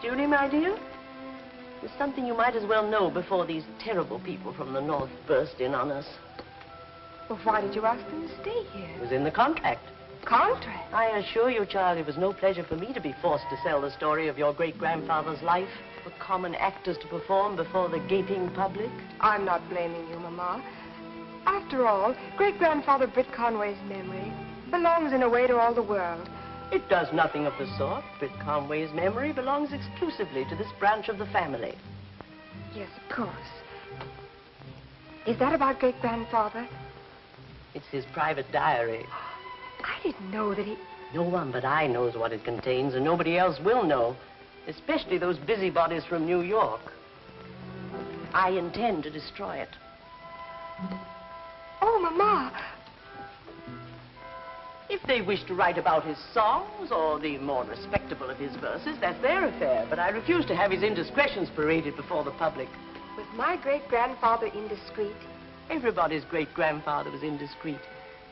Julie, my dear, there's something you might as well know before these terrible people from the north burst in on us. Well, why did you ask them to stay here? It was in the contract. Contract? I assure you, child, it was no pleasure for me to be forced to sell the story of your great-grandfather's life for common actors to perform before the gaping public. I'm not blaming you, Mama. After all, great-grandfather Britt Conway's memory belongs in a way to all the world. It does nothing of the sort. Britt Conway's memory belongs exclusively to this branch of the family. Yes, of course. Is that about great-grandfather? It's his private diary. I didn't know that he... No one but I knows what it contains, and nobody else will know, especially those busybodies from New York. I intend to destroy it. Oh, Mama! If they wish to write about his songs or the more respectable of his verses, that's their affair. But I refuse to have his indiscretions paraded before the public. Was my great-grandfather indiscreet? Everybody's great-grandfather was indiscreet.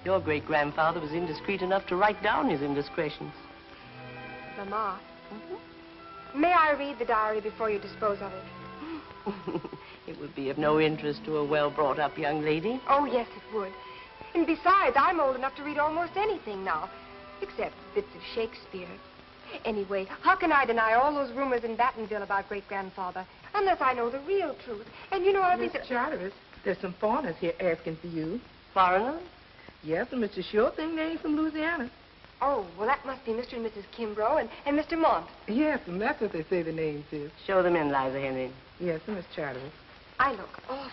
Your great-grandfather was indiscreet enough to write down his indiscretions. Mama, may I read the diary before you dispose of it? It would be of no interest to a well-brought-up young lady. Oh, yes, it would. And besides, I'm old enough to read almost anything now, except bits of Shakespeare. Anyway, how can I deny all those rumors in Battenville about great-grandfather, unless I know the real truth? And you know, I think Miss Charteris, there's some foreigners here asking for you. Foreigners? Yes, and Mr. Sure think they ain't from Louisiana. Oh, well, that must be Mr. and Mrs. Kimbrough and Mr. Mont. Yes, and that's what they say the names is. Show them in, Liza Henry. Yes, and Miss Charteris. I look awful.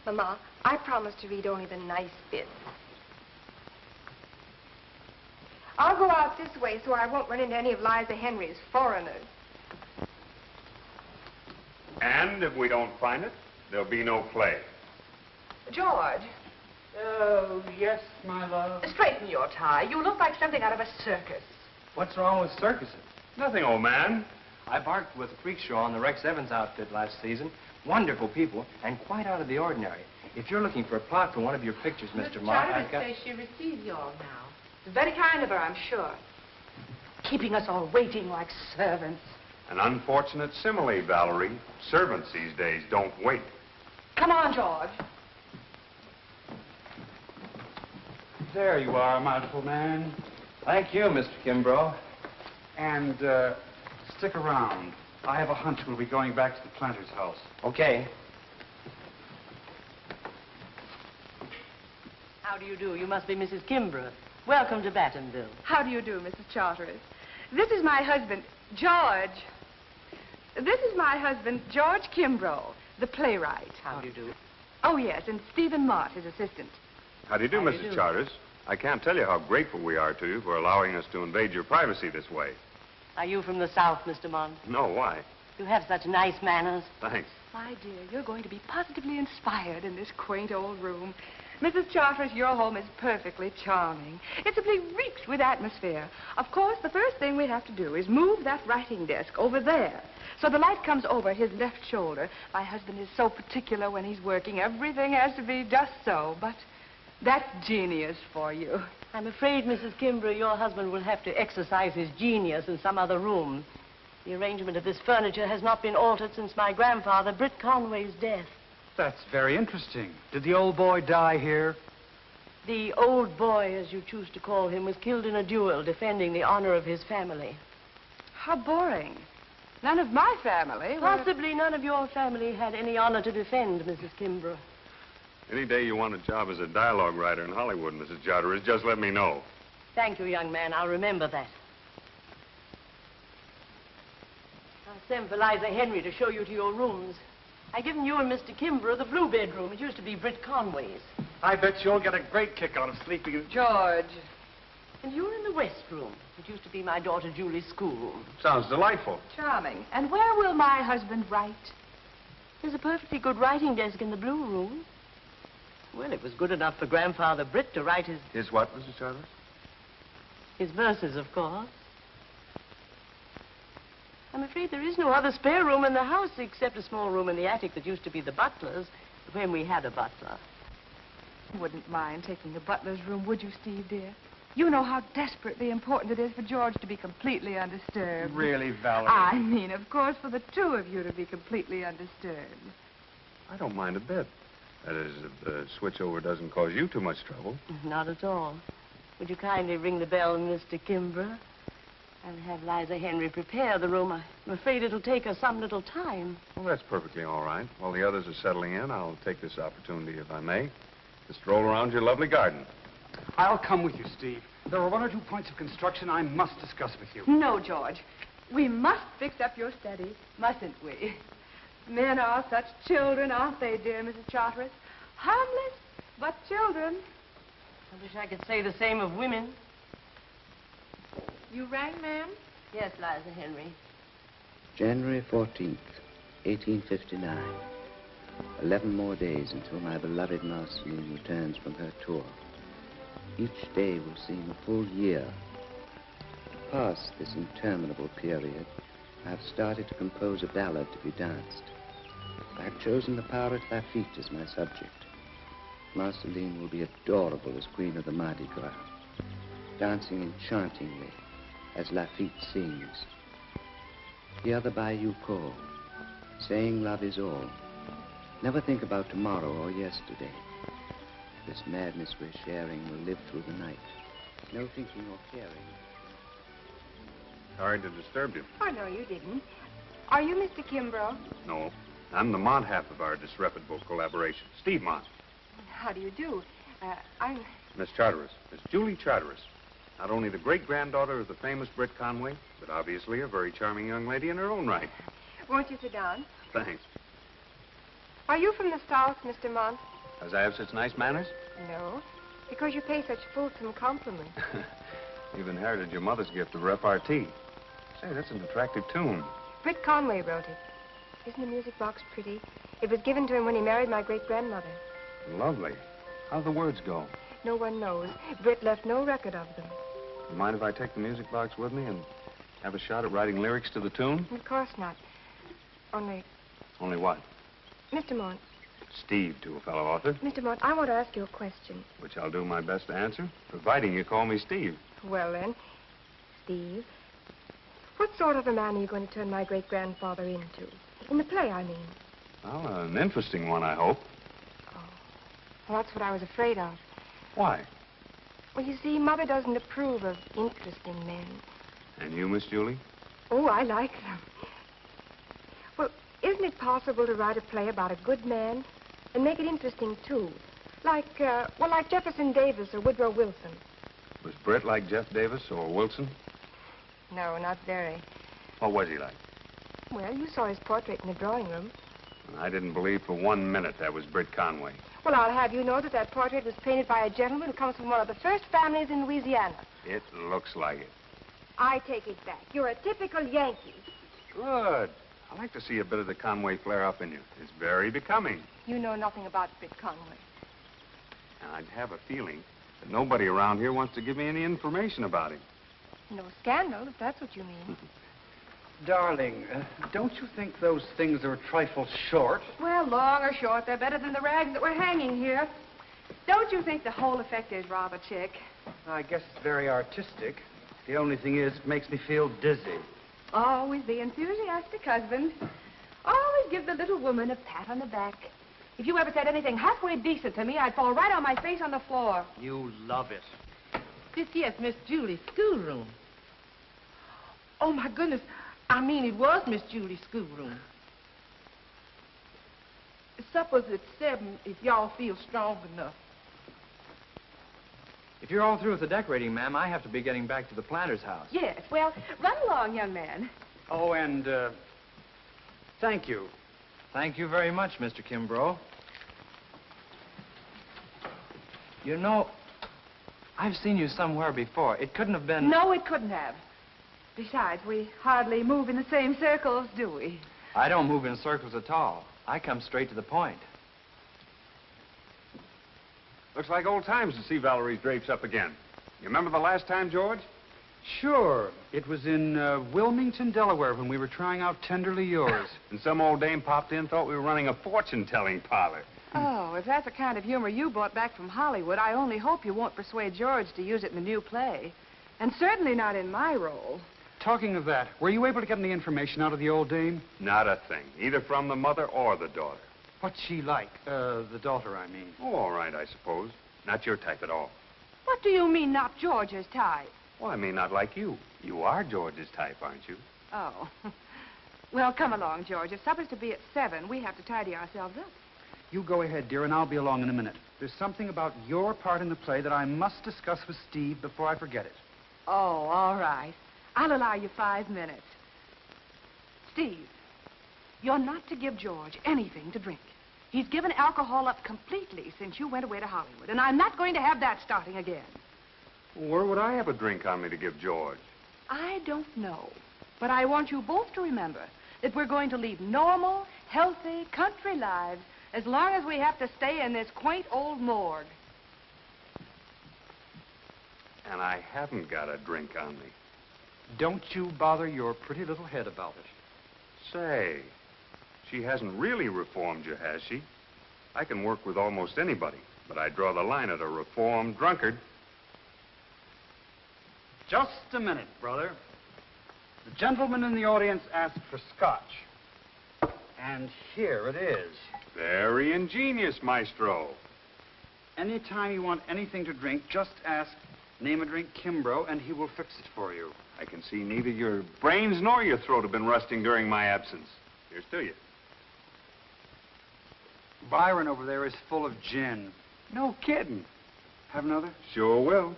Mama, I promise to read only the nice bits. I'll go out this way so I won't run into any of Liza Henry's foreigners. And if we don't find it, there'll be no play. George, Oh, yes, my love. straighten your tie. You look like something out of a circus. What's wrong with circuses? Nothing, old man. I barked with a freak show on the Rex Evans outfit last season. Wonderful people, and quite out of the ordinary. If you're looking for a plot for one of your pictures, Mr. Mott, I've got... says she received yours now. It's very kind of her, I'm sure. Keeping us all waiting like servants. An unfortunate simile, Valerie. Servants these days don't wait. Come on, George. There you are, my little man. Thank you, Mr. Kimbrough. And, stick around. I have a hunch we'll be going back to the planter's house. Okay. How do you do? You must be Mrs. Kimbrough. Welcome to Battenville. How do you do, Mrs. Charteris? This is my husband, George. This is my husband, George Kimbrough, the playwright. How do you do? Oh, yes, and Stephen Mott, his assistant. How do you do, Mrs. Charters? I can't tell you how grateful we are to you for allowing us to invade your privacy this way. Are you from the South, Mr. Mont? No, why? You have such nice manners. Thanks. My dear, you're going to be positively inspired in this quaint old room. Mrs. Charteris, your home is perfectly charming. It simply reeks with atmosphere. Of course, the first thing we have to do is move that writing desk over there, so the light comes over his left shoulder. My husband is so particular when he's working. Everything has to be just so, but that's genius for you. I'm afraid, Mrs. Kimbrough, your husband will have to exercise his genius in some other room. The arrangement of this furniture has not been altered since my grandfather, Britt Conway's death. That's very interesting. Did the old boy die here? The old boy, as you choose to call him, was killed in a duel defending the honor of his family. How boring. None of my family were... Possibly none of your family had any honor to defend, Mrs. Kimbrough. Any day you want a job as a dialogue writer in Hollywood, Mrs. Charters, just let me know. Thank you, young man. I'll remember that. I'll send for Liza Henry to show you to your rooms. I've given you and Mr. Kimbrough the blue bedroom. It used to be Britt Conway's. I bet you'll get a great kick out of sleeping in... George. And you're in the west room. It used to be my daughter Julie's schoolroom. Sounds delightful. Charming. And where will my husband write? There's a perfectly good writing desk in the blue room. Well, it was good enough for Grandfather Britt to write his... His what, Mrs. Charters? His verses, of course. I'm afraid there is no other spare room in the house except a small room in the attic that used to be the butler's when we had a butler. You wouldn't mind taking the butler's room, would you, Steve, dear? You know how desperately important it is for George to be completely undisturbed. Really, Valerie? I mean, of course, for the two of you to be completely undisturbed. I don't mind a bit. That is, if the switchover doesn't cause you too much trouble. Not at all. Would you kindly ring the bell, Mr. Kimbrough? I'll have Liza Henry prepare the room. I'm afraid it'll take her some little time. Well, that's perfectly all right. While the others are settling in, I'll take this opportunity, if I may, to stroll around your lovely garden. I'll come with you, Steve. There are one or two points of construction I must discuss with you. No, George. We must fix up your study, mustn't we? Men are such children, aren't they, dear Mrs. Charteris? Harmless, but children. I wish I could say the same of women. You rang, ma'am? Yes, Liza Henry. January 14th, 1859. 11 more days until my beloved Marceline returns from her tour. Each day will seem a full year. To pass this interminable period, I have started to compose a ballad to be danced. I have chosen the power at Lafitte as my subject. Marceline will be adorable as Queen of the Mardi Gras, dancing enchantingly as Lafitte sings. Hear the bayou call, saying love is all. Never think about tomorrow or yesterday. This madness we're sharing will live through the night. No thinking or caring. Sorry to disturb you. Oh, no, you didn't. Are you Mr. Kimbrough? No, I'm the Mont half of our disreputable collaboration. Steve Mont. How do you do? I'm... Miss Charteris. Miss Julie Charteris. Not only the great-granddaughter of the famous Britt Conway, but obviously a very charming young lady in her own right. Won't you sit down? Thanks. Are you from the South, Mr. Mont? Because I have such nice manners? No, because you pay such fulsome compliments. You've inherited your mother's gift of repartee. Say, that's an attractive tune. Britt Conway wrote it. Isn't the music box pretty? It was given to him when he married my great-grandmother. Lovely. How'd the words go? No one knows. Britt left no record of them. You mind if I take the music box with me and have a shot at writing lyrics to the tune? Of course not. Only, Only what? Mr. Mont, Steve, to a fellow author, Mr. Mont, I want to ask you a question. which I'll do my best to answer, providing you call me Steve. Well, then, Steve, what sort of a man are you going to turn my great-grandfather into? In the play, I mean. Well, an interesting one, I hope. Well, that's what I was afraid of. Why? Well, you see, Mother doesn't approve of interesting men. And you, Miss Julie? Oh, I like them. Well, isn't it possible to write a play about a good man and make it interesting, too? Like Jefferson Davis or Woodrow Wilson. Was Britt like Jeff Davis or Wilson? No, not very. What was he like? Well, you saw his portrait in the drawing room. I didn't believe for 1 minute that was Britt Conway. Well, I'll have you know that that portrait was painted by a gentleman who comes from one of the first families in Louisiana. It looks like it. I take it back. You're a typical Yankee. Good. I like to see a bit of the Conway flare up in you. It's very becoming. You know nothing about Britt Conway. And I have a feeling that nobody around here wants to give me any information about him. No scandal, if that's what you mean. Darling, don't you think those things are a trifle short? Well, long or short, they're better than the rags that we're hanging here. Don't you think the whole effect is rather chic? I guess it's very artistic. The only thing is, it makes me feel dizzy. Always the enthusiastic husband. Always give the little woman a pat on the back. If you ever said anything halfway decent to me, I'd fall right on my face on the floor. You love it. This here's Miss Julie's schoolroom. Oh, my goodness. I mean, it was Miss Julie's schoolroom. Supper's at 7 if y'all feel strong enough. If you're all through with the decorating, ma'am, I have to be getting back to the planter's house. Yes, well, run along, young man. Oh, and, thank you. Thank you very much, Mr. Kimbrough. You know, I've seen you somewhere before. It couldn't have been... No, it couldn't have. Besides, we hardly move in the same circles, do we? I don't move in circles at all. I come straight to the point. Looks like old times to see Valerie's drapes up again. You remember the last time, George? Sure. It was in Wilmington, Delaware, when we were trying out Tenderly Yours. And some old dame popped in, thought we were running a fortune-telling parlor. Oh, if that's the kind of humor you brought back from Hollywood, I only hope you won't persuade George to use it in the new play. And certainly not in my role. Talking of that, were you able to get any information out of the old dame? Not a thing, either from the mother or the daughter. What's she like? The daughter, I mean. Oh, all right, I suppose. Not your type at all. What do you mean, not George's type? Well, I mean, not like you. You are George's type, aren't you? Oh. Well, come along, George. If supper's to be at 7, we have to tidy ourselves up. You go ahead, dear, and I'll be along in a minute. There's something about your part in the play that I must discuss with Steve before I forget it. Oh, all right. I'll allow you 5 minutes. Steve, you're not to give George anything to drink. He's given alcohol up completely since you went away to Hollywood, and I'm not going to have that starting again. Where would I have a drink on me to give George? I don't know, but I want you both to remember that we're going to lead normal, healthy, country lives as long as we have to stay in this quaint old morgue. And I haven't got a drink on me. Don't you bother your pretty little head about it. Say, she hasn't really reformed you, has she? I can work with almost anybody, but I draw the line at a reformed drunkard. Just a minute, brother. The gentleman in the audience asked for scotch. And here it is. Very ingenious, Maestro. Anytime you want anything to drink, just ask, name a drink Kimbrough, and he will fix it for you. I can see neither your brains nor your throat have been rusting during my absence. Here's to you. Byron over there is full of gin. No kidding. Have another? Sure will.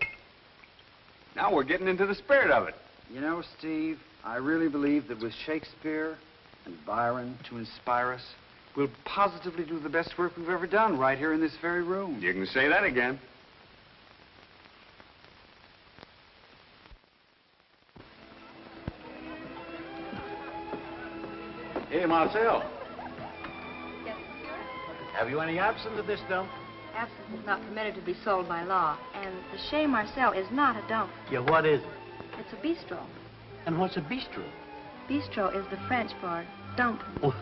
Now we're getting into the spirit of it. You know, Steve, I really believe that with Shakespeare and Byron to inspire us, we'll positively do the best work we've ever done right here in this very room. You can say that again. Hey, Marcel. Yes, monsieur? Have you any absinthe at this dump? Absinthe is not permitted to be sold by law, and the Chez Marcel is not a dump. Yeah, what is it? It's a bistro. And what's a bistro? Bistro is the French for dump. Oh.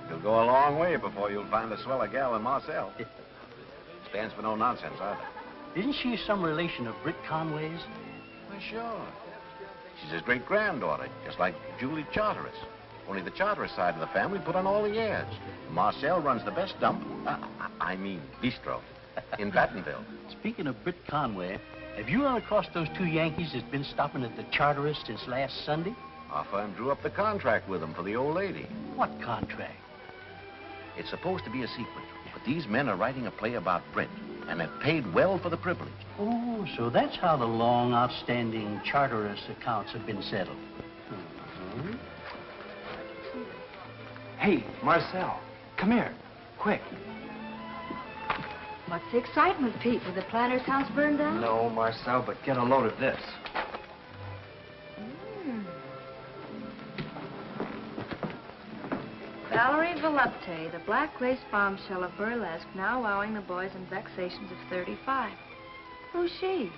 You'll go a long way before you'll find a sweller gal in Marcel. Stands for no nonsense, either. Isn't she some relation of Britt Conway's? Well, sure. She's his great-granddaughter, just like Julie Charteris. Only the Charteris side of the family put on all the airs. Marcel runs the best dump, I mean bistro, in Battenville. Speaking of Britt Conway, have you run across those two Yankees that's been stopping at the Charteris since last Sunday? Our firm drew up the contract with them for the old lady. What contract? It's supposed to be a secret, but these men are writing a play about Britt, and have paid well for the privilege. Oh, so that's how the long outstanding Charteris accounts have been settled. Mm-hmm. Hey, Marcel, come here, quick. What's the excitement, Pete? Did the planter's house burn down? No, Marcel, but get a load of this. Valerie Volupte, the black lace bombshell of burlesque, now wowing the boys in vexations of 35. Who's she?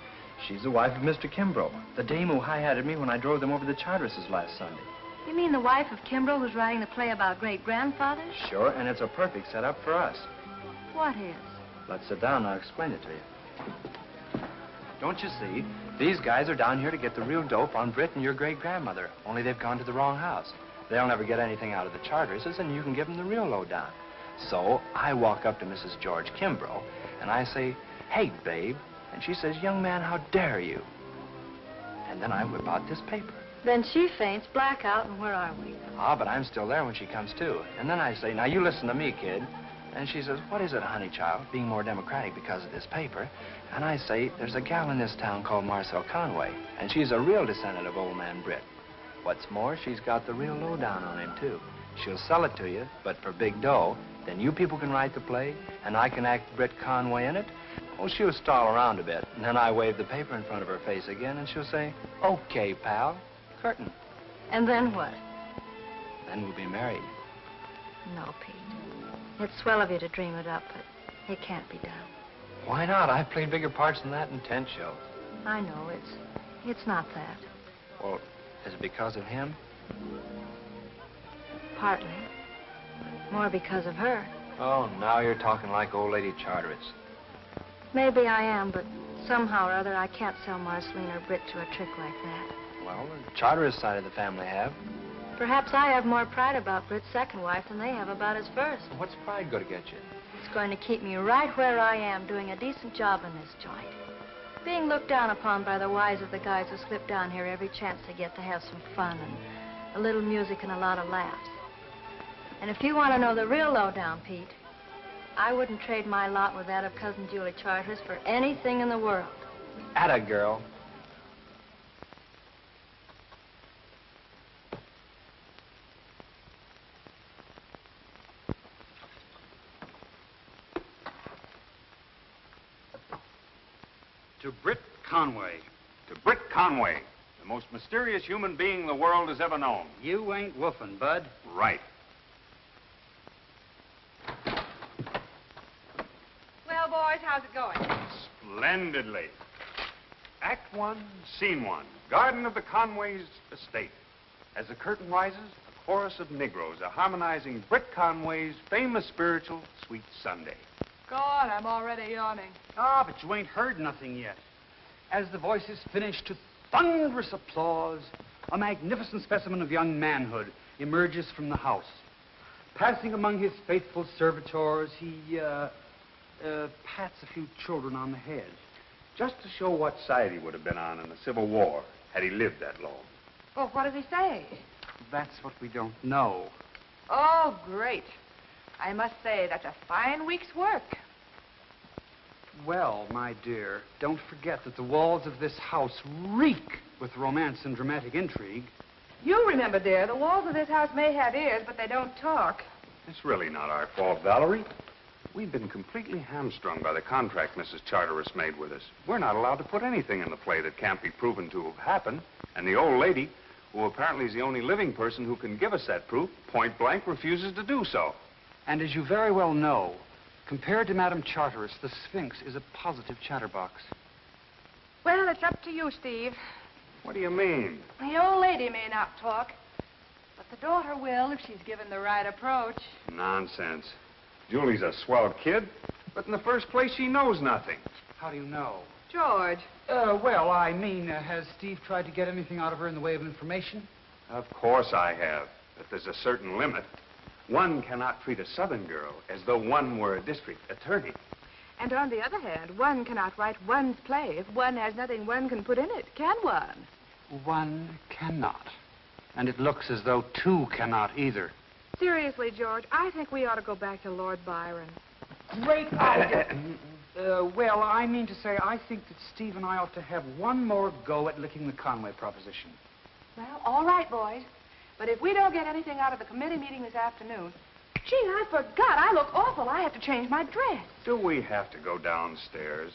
She's the wife of Mr. Kimbrough, the dame who high-hatted me when I drove them over the Charterises last Sunday. You mean the wife of Kimbrough who's writing the play about great-grandfathers? Sure, and it's a perfect setup for us. What is? Let's sit down and I'll explain it to you. Don't you see? These guys are down here to get the real dope on Britt and your great-grandmother, only they've gone to the wrong house. They'll never get anything out of the Charterises, and you can give them the real lowdown. So I walk up to Mrs. George Kimbrough, and I say, "Hey, babe." And she says, "Young man, how dare you?" And then I whip out this paper. Then she faints, blackout, and where are we? Ah, but I'm still there when she comes to. And then I say, "Now, you listen to me, kid." And she says, "What is it, honey child?" Being more democratic because of this paper. And I say, "There's a gal in this town called Marcel Conway, and she's a real descendant of old man Britt. What's more, she's got the real lowdown on him, too. She'll sell it to you, but for big dough. Then you people can write the play, and I can act Britt Conway in it." Oh, she'll stall around a bit, and then I wave the paper in front of her face again, and she'll say, "Okay, pal, curtain." And then what? Then we'll be married. No, Pete. It's swell of you to dream it up, but it can't be done. Why not? I've played bigger parts than that in 10 shows. I know, it's not that. Well, is it because of him? Partly. More because of her. Oh, now you're talking like old lady Charteris. Maybe I am, but somehow or other I can't sell Marceline or Britt to a trick like that. Well, the Charteris side of the family have. Perhaps I have more pride about Britt's second wife than they have about his first. What's pride going to get you? It's going to keep me right where I am, doing a decent job in this joint. Being looked down upon by the wives of the guys who slip down here every chance they get to have some fun and a little music and a lot of laughs. And if you want to know the real lowdown, Pete, I wouldn't trade my lot with that of Cousin Julie Charteris for anything in the world. Atta girl. To Britt Conway. To Britt Conway, the most mysterious human being the world has ever known. You ain't woofing, Bud. Right. Well, boys, how's it going? Splendidly. Act 1, Scene 1. Garden of the Conways' estate. As the curtain rises, a chorus of Negroes are harmonizing Britt Conway's famous spiritual, Sweet Sunday. God, I'm already yawning. Ah, but you ain't heard nothing yet. As the voices finish to thunderous applause, a magnificent specimen of young manhood emerges from the house. Passing among his faithful servitors, he pats a few children on the head. Just to show what side he would have been on in the Civil War had he lived that long. Well, what does he say? That's what we don't know. Oh, great. I must say, that's a fine week's work. Well, my dear, don't forget that the walls of this house reek with romance and dramatic intrigue. You remember, dear, the walls of this house may have ears, but they don't talk. It's really not our fault, Valerie. We've been completely hamstrung by the contract Mrs. Charteris made with us. We're not allowed to put anything in the play that can't be proven to have happened. And the old lady, who apparently is the only living person who can give us that proof, point blank refuses to do so. And as you very well know, compared to Madame Charteris, the Sphinx is a positive chatterbox. Well, it's up to you, Steve. What do you mean? The old lady may not talk, but the daughter will if she's given the right approach. Nonsense. Julie's a swell kid, but in the first place, she knows nothing. How do you know? George. Well, I mean, has Steve tried to get anything out of her in the way of information? Of course I have, but there's a certain limit. One cannot treat a Southern girl as though one were a district attorney. And on the other hand, one cannot write one's play if one has nothing one can put in it, can one? One cannot. And it looks as though two cannot either. Seriously, George, I think we ought to go back to Lord Byron. Great idea. Well, I mean to say, I think that Steve and I ought to have one more go at licking the Conway proposition. Well, all right, boys. But if we don't get anything out of the committee meeting this afternoon... Gee, I forgot. I look awful. I have to change my dress. Do we have to go downstairs?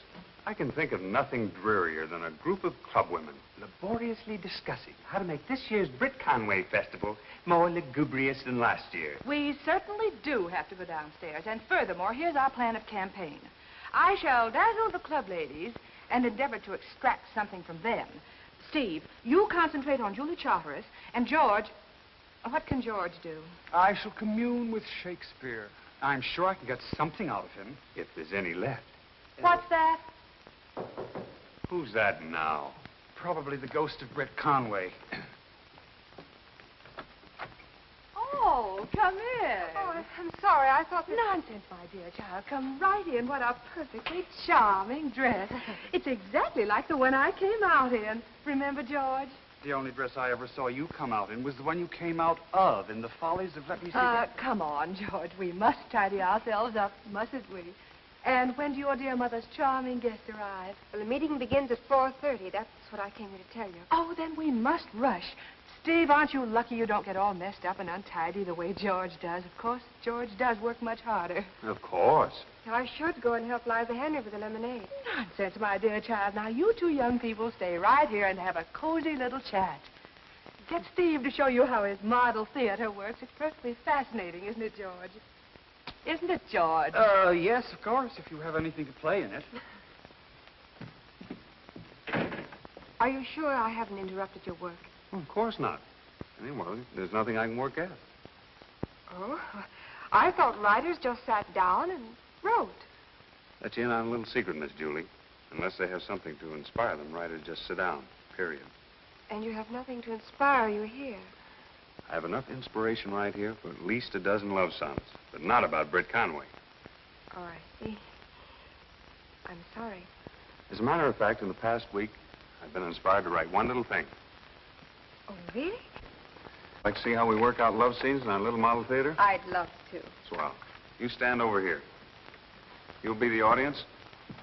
I can think of nothing drearier than a group of clubwomen laboriously discussing how to make this year's Britt Conway Festival more lugubrious than last year. We certainly do have to go downstairs. And furthermore, here's our plan of campaign. I shall dazzle the club ladies and endeavor to extract something from them. Steve, you concentrate on Julie Charteris, and George... What can George do? I shall commune with Shakespeare. I'm sure I can get something out of him. If there's any left. What's that? Who's that now? Probably the ghost of Britt Conway. Oh, come in. Oh, I'm sorry. I thought that... Nonsense, my dear child. Come right in. What a perfectly charming dress. It's exactly like the one I came out in. Remember, George? The only dress I ever saw you come out in was the one you came out of in the Follies of Let Me See. Come on, George. We must tidy ourselves up, mustn't we? And when do your dear mother's charming guest arrive? Well, the meeting begins at 4:30. That's what I came here to tell you. Oh, then we must rush. Steve, aren't you lucky you don't get all messed up and untidy the way George does? Of course, George does work much harder. Of course. Now, I should go and help Liza Henry with the lemonade. Nonsense, my dear child. Now, you two young people stay right here and have a cozy little chat. Get Steve to show you how his model theater works. It's perfectly fascinating, isn't it, George? Isn't it, George? Yes, of course, if you have anything to play in it. Are you sure I haven't interrupted your work? Well, of course not. Anyway, there's nothing I can work at. Oh? I thought writers just sat down and wrote. Let you in on a little secret, Miss Julie. Unless they have something to inspire them, writers just sit down, period. And you have nothing to inspire you here. I have enough inspiration right here for at least a dozen love sonnets, but not about Britt Conway. Oh, I see. I'm sorry. As a matter of fact, in the past week, I've been inspired to write one little thing. Oh, really? Like to see how we work out love scenes in our little model theater? I'd love to. Swell. You stand over here. You'll be the audience.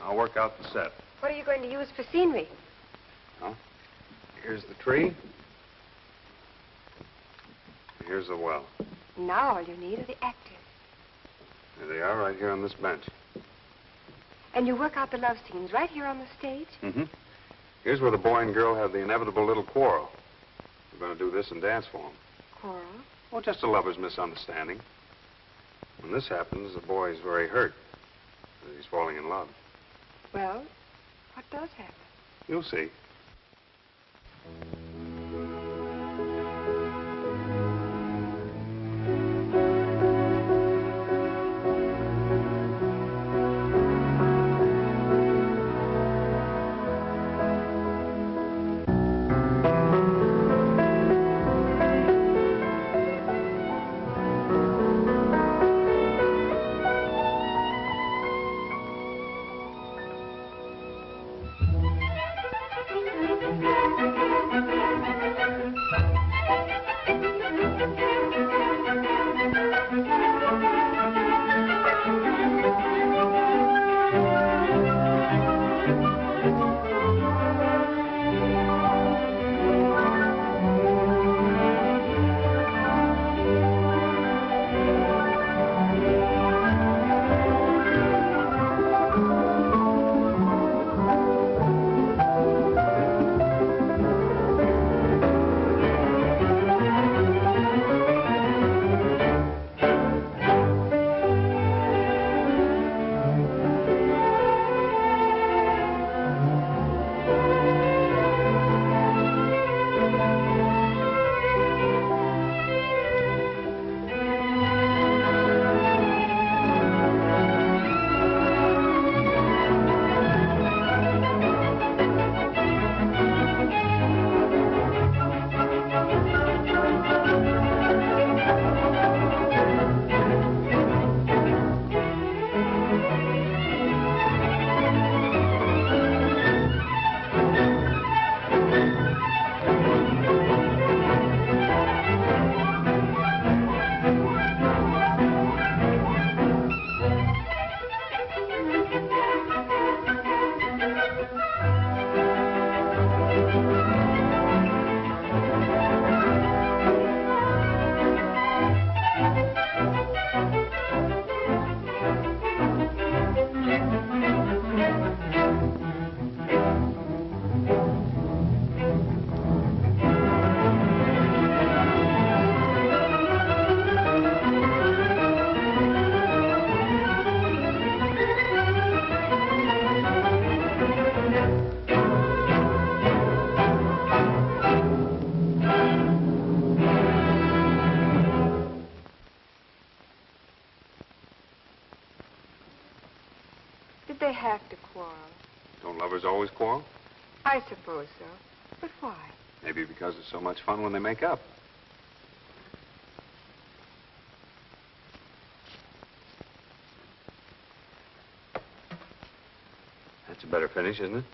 I'll work out the set. What are you going to use for scenery? Well, here's the tree. Here's the well. Now all you need are the actors. There they are, right here on this bench. And you work out the love scenes right here on the stage? Mm-hmm. Here's where the boy and girl have the inevitable little quarrel. We're going to do this and dance for them. Quarrel? Well, just a lover's misunderstanding. When this happens, the boy is very hurt. He's falling in love. Well, what does happen? You'll see. They have to quarrel. Don't lovers always quarrel? I suppose so. But why? Maybe because it's so much fun when they make up. That's a better finish, isn't it?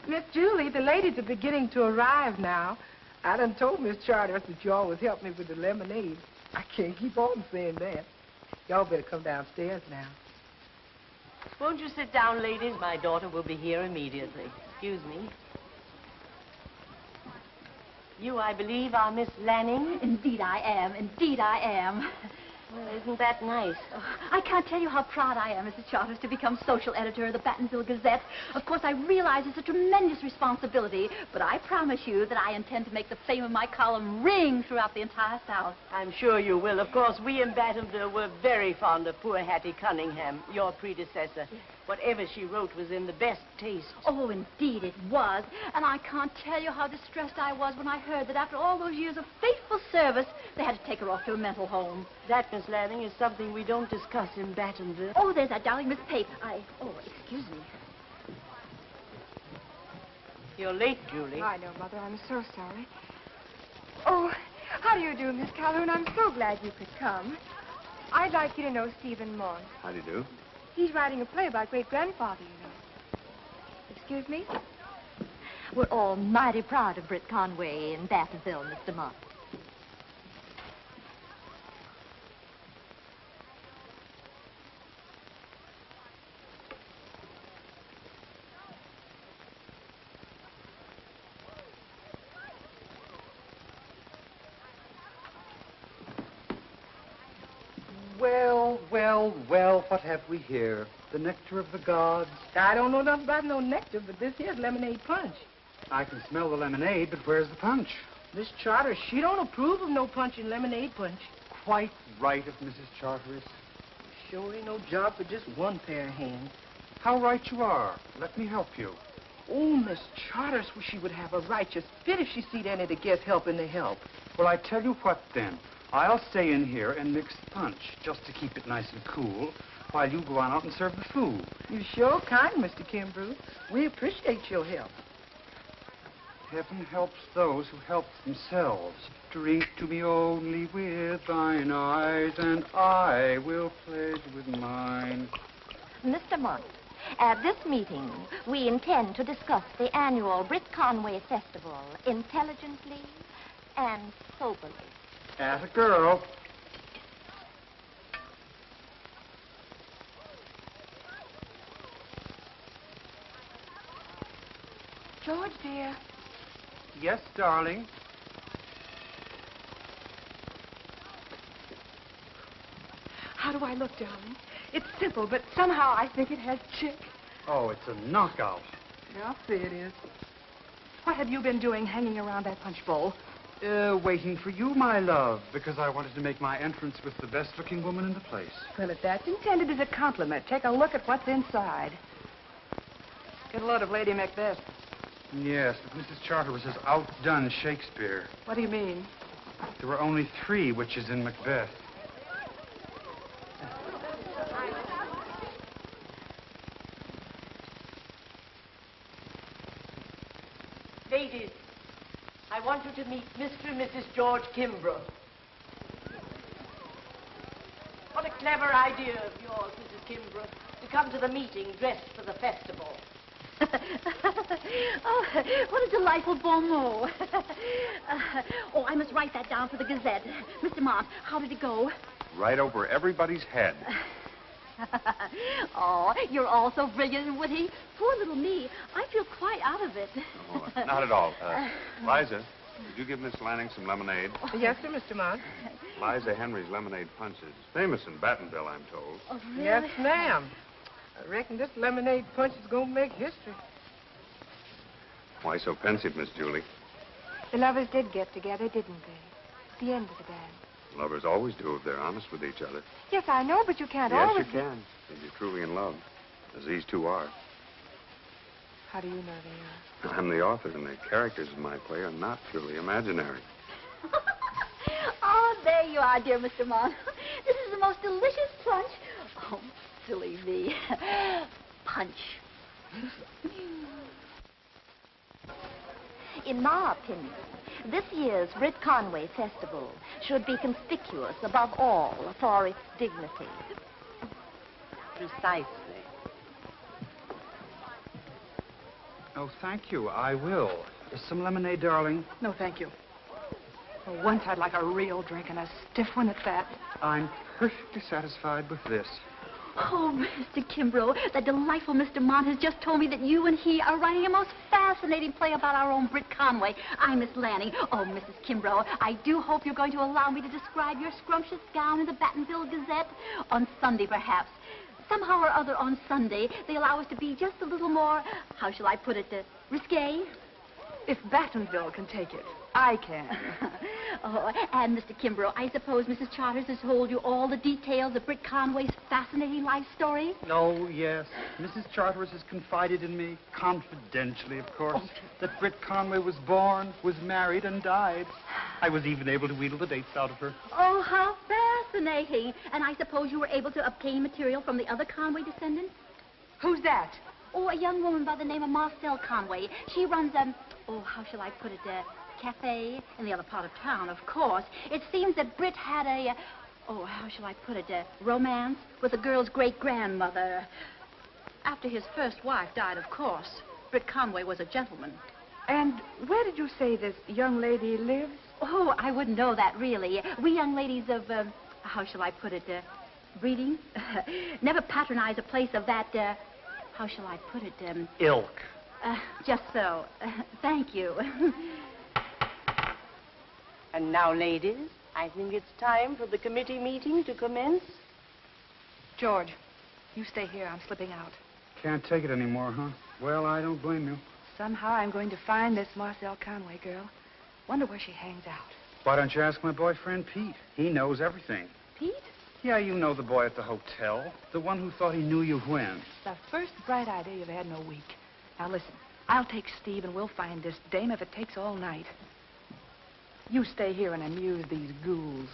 Miss Julie, the ladies are beginning to arrive now. I done told Miss Charteris that you always help me with the lemonade. I can't keep on saying that. Y'all better come downstairs now. Won't you sit down, ladies? My daughter will be here immediately. Excuse me. You, I believe, are Miss Lanning? Indeed I am. Indeed I am. Well, isn't that nice? Oh, I can't tell you how proud I am, Mrs. Charters, to become social editor of the Battenville Gazette. Of course, I realize it's a tremendous responsibility, but I promise you that I intend to make the fame of my column ring throughout the entire South. I'm sure you will. Of course, we in Battenville were very fond of poor Hattie Cunningham, your predecessor. Yes. Whatever she wrote was in the best taste. Oh, indeed it was. And I can't tell you how distressed I was when I heard that after all those years of faithful service, they had to take her off to a mental home. That, Miss Lanning, is something we don't discuss in Battenville. Oh, there's that darling Miss Pape. Oh, excuse me. You're late, Julie. I know, Mother. I'm so sorry. Oh, how do you do, Miss Calhoun? I'm so glad you could come. I'd like you to know Stephen Moss. How do you do? He's writing a play about great-grandfather, you know. Excuse me? We're all mighty proud of Britt Conway in Battenville, Mr. Mott. Well, what have we here? The nectar of the gods? I don't know nothing about no nectar, but this here's lemonade punch. I can smell the lemonade, but where's the punch? Miss Charter, she don't approve of no punch in lemonade punch. Quite right of Mrs. Charteris. Sure ain't no job for just one pair of hands. How right you are. Let me help you. Oh, Miss Charters, well, she would have a righteous fit if she see any of the guests helping to help. Well, I tell you what, then. I'll stay in here and mix the punch, just to keep it nice and cool, while you go on out and serve the food. You sure kind, Mr. Kimbrough. We appreciate your help. Heaven helps those who help themselves. Drink to me only with thine eyes, and I will pledge with mine. Mr. Mott, at this meeting, we intend to discuss the annual Britt Conway Festival intelligently and soberly. As a girl. George, dear. Yes, darling. How do I look, darling? It's simple, but somehow I think it has chick. Oh, it's a knockout. I'll see it is. What have you been doing hanging around that punch bowl? Waiting for you, my love, because I wanted to make my entrance with the best-looking woman in the place. Well, if that's intended as a compliment, take a look at what's inside. Get a load of Lady Macbeth. Yes, but Mrs. Charteris has outdone Shakespeare. What do you mean? There were only 3 witches in Macbeth. Ladies, I want you to meet Mr. and Mrs. George Kimbrough. What a clever idea of yours, Mrs. Kimbrough, to come to the meeting dressed for the festival. Oh, what a delightful bon mot. Oh, I must write that down for the Gazette. Mr. Mott, how did it go? Right over everybody's head. Oh, you're all so brilliant and witty. Poor little me. I feel quite out of it. Oh, not at all. Liza, did you give Miss Lanning some lemonade? Yes, sir, Mr. Mott. Liza Henry's lemonade punch is famous in Battenville, I'm told. Oh, really? Yes, ma'am. I reckon this lemonade punch is going to make history. Why so pensive, Miss Julie? The lovers did get together, didn't they? The end of the dance. Lovers always do if they're honest with each other. Yes, I know, but you can't Yes, always... you can, if you're truly in love, as these 2 are. How do you know they are? I'm the author, and the characters in my play are not purely imaginary. Oh, there you are, dear Mr. Mott. This is the most delicious punch. Oh, silly me. Punch. In my opinion, this year's Britt Conway Festival should be conspicuous above all for its dignity. Precisely. Oh, thank you. I will. Some lemonade, darling? No, thank you. For once, I'd like a real drink, and a stiff one at that. I'm perfectly satisfied with this. Oh, Mr. Kimbrough, that delightful Mr. Mott has just told me that you and he are writing a most fascinating play about our own Britt Conway. I'm Miss Lanning. Oh, Mrs. Kimbrough, I do hope you're going to allow me to describe your scrumptious gown in the Battenville Gazette. On Sunday, perhaps. Somehow or other on Sunday, they allow us to be just a little more, how shall I put it, risque? If Battenville can take it, I can. Oh, and Mr. Kimbrough, I suppose Mrs. Charters has told you all the details of Britt Conway's fascinating life story? Oh, yes. Mrs. Charteris has confided in me, confidentially, of course, that Britt Conway was born, was married, and died. I was even able to wheedle the dates out of her. Oh, how fascinating. And I suppose you were able to obtain material from the other Conway descendants? Who's that? Oh, a young woman by the name of Marcelle Conway. She runs how shall I put it, cafe in the other part of town, of course. It seems that Britt had how shall I put it, romance with the girl's great-grandmother. After his first wife died, of course. Britt Conway was a gentleman. And where did you say this young lady lives? Oh, I wouldn't know that, really. We young ladies of, how shall I put it, breeding, never patronize a place of that, how shall I put it, Ilk. Just so. Thank you. And now, ladies, I think it's time for the committee meeting to commence. George, you stay here. I'm slipping out. Can't take it anymore, huh? Well, I don't blame you. Somehow I'm going to find this Marcelle Conway girl. Wonder where she hangs out. Why don't you ask my boyfriend, Pete? He knows everything. Pete? Yeah, you know the boy at the hotel. The one who thought he knew you when. The first bright idea you've had in a week. Now, listen. I'll take Steve and we'll find this dame if it takes all night. You stay here and amuse these ghouls.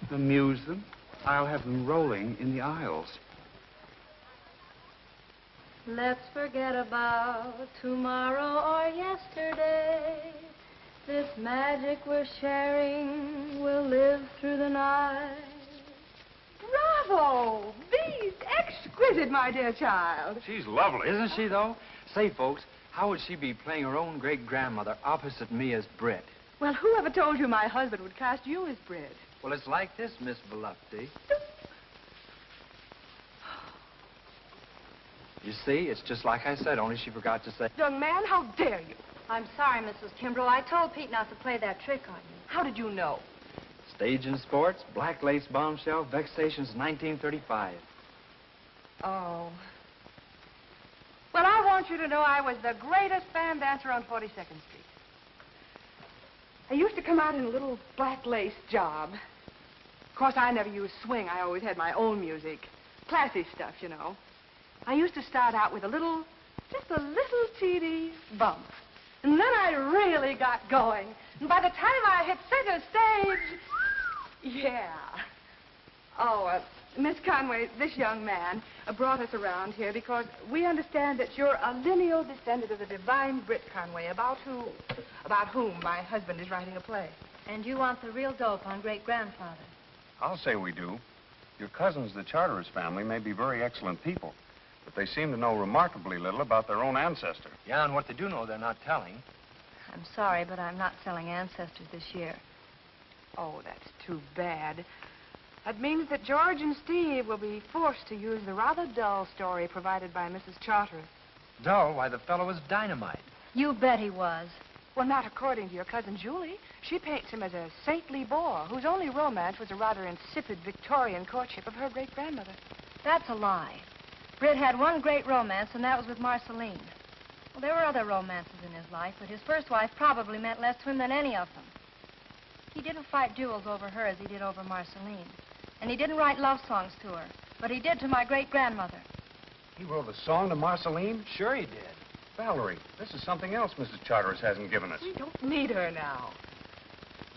Amuse them? I'll have them rolling in the aisles. Let's forget about tomorrow or yesterday. This magic we're sharing will live through the night. Bravo! Bee's exquisite, my dear child. She's lovely. Isn't she, though? Say, folks, how would she be playing her own great-grandmother opposite me as Britt? Well, whoever told you my husband would cast you as Britt? Well, it's like this, Miss Volupty. You see, it's just like I said, only she forgot to say... Young man, how dare you? I'm sorry, Mrs. Kimbrough. I told Pete not to play that trick on you. How did you know? Stage and sports, Black Lace Bombshell, Vexations, 1935. Oh. Well, I want you to know I was the greatest band dancer on 42nd Street. I used to come out in a little black lace job. Of course, I never used swing. I always had my own music. Classy stuff, you know. I used to start out with just a little teeny bump. And then I really got going. And by the time I hit center stage, yeah. Oh, Miss Conway, this young man brought us around here because we understand that you're a lineal descendant of the divine Britt Conway, about whom my husband is writing a play. And you want the real dope on great-grandfather. I'll say we do. Your cousins, the Charteris family, may be very excellent people, but they seem to know remarkably little about their own ancestor. Yeah, and what they do know, they're not telling. I'm sorry, but I'm not selling ancestors this year. Oh, that's too bad. That means that George and Steve will be forced to use the rather dull story provided by Mrs. Charteris. Dull? Why, the fellow was dynamite. You bet he was. Well, not according to your cousin Julie. She paints him as a saintly boor whose only romance was a rather insipid Victorian courtship of her great-grandmother. That's a lie. Britt had one great romance, and that was with Marceline. Well, there were other romances in his life, but his first wife probably meant less to him than any of them. He didn't fight duels over her as he did over Marceline. And he didn't write love songs to her, but he did to my great-grandmother. He wrote a song to Marceline? Sure he did. Valerie, this is something else Mrs. Charteris hasn't given us. We don't need her now.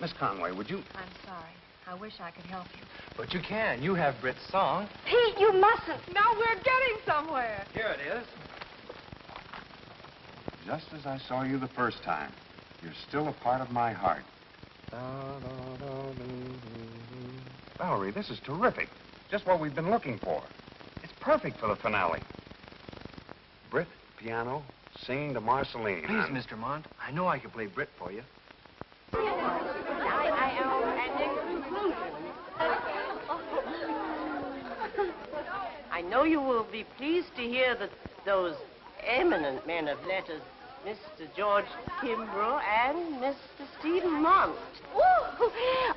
Miss Conway, would you... I'm sorry. I wish I could help you. But you can. You have Britt's song. Pete, you mustn't. Now we're getting somewhere. Here it is. Just as I saw you the first time, you're still a part of my heart. Valerie, this is terrific. Just what we've been looking for. It's perfect for the finale. Britt, piano, singing to Marceline. Please, Mr. Mont. I know I can play Britt for you. I know you will be pleased to hear that those eminent men of letters, Mr. George Kimbrough and Mr. Stephen Mont. Ooh,